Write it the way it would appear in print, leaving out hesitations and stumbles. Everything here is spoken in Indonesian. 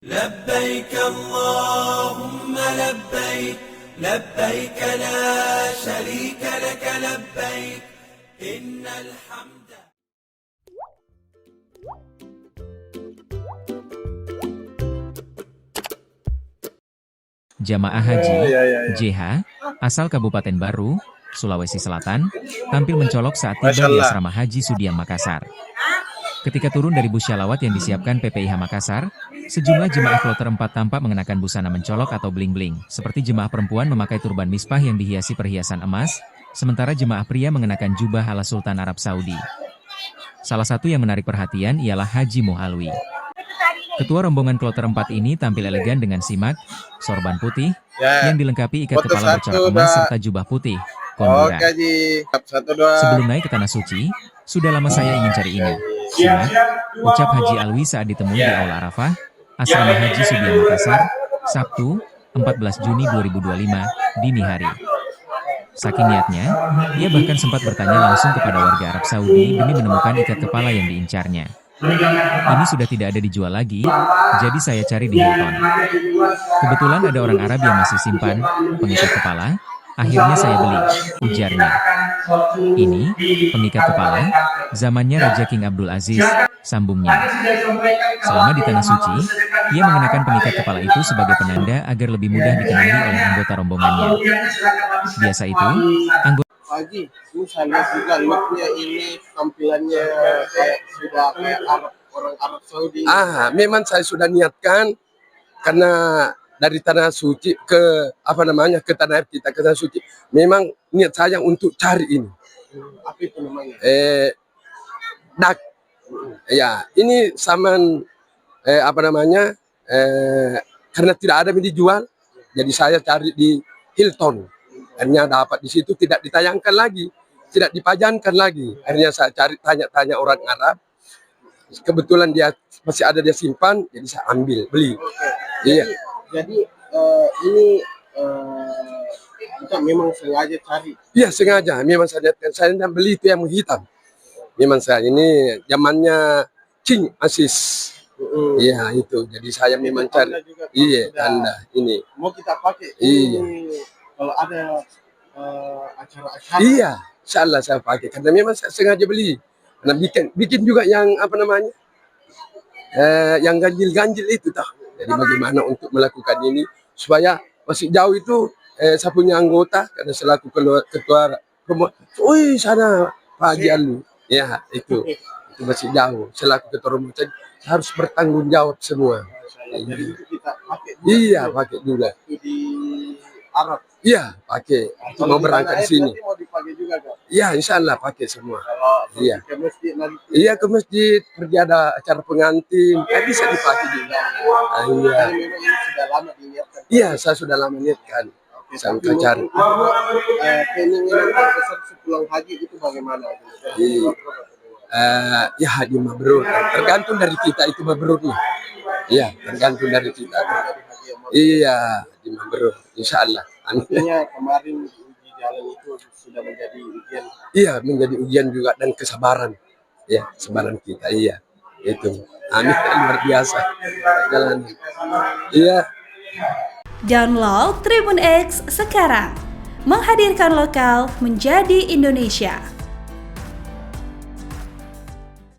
لبيك اللهم لبيك لبيك لا شريك لك لبيك إن الحمد. Jamaah Haji JH asal Kabupaten Baru, Sulawesi Selatan, tampil mencolok saat tiba di asrama Haji Sudiang Makassar. Ketika turun dari bus syalawat yang disiapkan PPIH Makassar, sejumlah jemaah kloter 4 tampak mengenakan busana mencolok atau bling-bling, seperti jemaah perempuan memakai turban misbah yang dihiasi perhiasan emas, sementara jemaah pria mengenakan jubah ala Sultan Arab Saudi. Salah satu yang menarik perhatian ialah Haji Muhalwi. Ketua rombongan kloter 4 ini tampil elegan dengan simak, sorban putih, yang dilengkapi ikat kepala bercorak emas serta jubah putih, kondura. Sebelum naik ke Tanah Suci, sudah lama saya ingin cari ini. Simak, ucap Haji Alwi saat ditemui di Aula Arafah, Asrama Haji Sudiang Makassar, Sabtu, 14 Juni 2025, dini hari. Saking niatnya, ia bahkan sempat bertanya langsung kepada warga Arab Saudi demi menemukan ikat kepala yang diincarnya. Ini sudah tidak ada dijual lagi, jadi saya cari di Hilton. Kebetulan ada orang Arab yang masih simpan pengikat kepala, akhirnya saya beli, ujarnya. Ini, pengikat kepala, zamannya Raja King Abdul Aziz, sambungnya. Selama di Tanah Suci, ia mengenakan pengikat kepala itu sebagai penanda agar lebih mudah dikenali oleh anggota rombongannya. Biasa itu, anggota Haji, ini saya lihat juga looknya ini tampilannya sudah kayak orang Arab Saudi. Memang saya sudah niatkan karena dari Tanah Suci ke ke tanah air kita ke Tanah Suci. Memang niat saya untuk cari ini. Apa itu namanya? Dak. Ya, ini saman karena tidak ada yang dijual, jadi saya cari di Hilton. Akhirnya dapat di situ, tidak ditayangkan lagi, tidak dipajankan lagi. Akhirnya saya cari tanya-tanya orang Arab. Kebetulan dia masih ada dia simpan, jadi saya ambil, beli. Iya. Jadi ini kita memang sengaja cari. Iya, sengaja. Memang saya beli itu yang hitam. Memang saya ini zamannya King Aziz. Iya itu. Jadi saya memang cari. Iya, tanda ini. Mau kita pakai ini. Iya. Kalau ada acara-acara. Iya, insyaallah saya pakai. Karena memang saya sengaja beli. Karena bikin juga yang yang ganjil-ganjil itu tak. Jadi bagaimana untuk melakukan ini supaya masih jauh itu saya punya anggota karena selaku ketua rombongan. Sana Pak Haji Alwi. Ya, itu masih jauh. Selaku ketua rombongan harus bertanggung jawab semua. Jadi itu kita pakai. Iya, pakai juga. Di Arab. Iya, pakai. Mau berangkat di sini. Mau dipakai juga, Kak? Iya, insyaallah pakai semua. Kalau iya. Ke masjid nanti. Iya, ke masjid, pergi ada acara pengantin, bisa dipakai juga. Iya. Memang ini sudah lama diniatkan. Iya, saya sudah lama niatkan. Sangka cari. Keinginan terbesar sepulang haji itu bagaimana? Iya. Ya haji mabrur. Tergantung dari kita itu mabrurnya. Iya, tergantung dari kita. Iya, haji mabrur. Insyaallah. Artinya kemarin uji jalan itu sudah menjadi ujian. Iya, menjadi ujian juga dan kesabaran. Ya, kesabaran kita. Iya, itu. Amin, luar biasa. Jalan. Iya. Download Tribun X sekarang. Menghadirkan lokal menjadi Indonesia.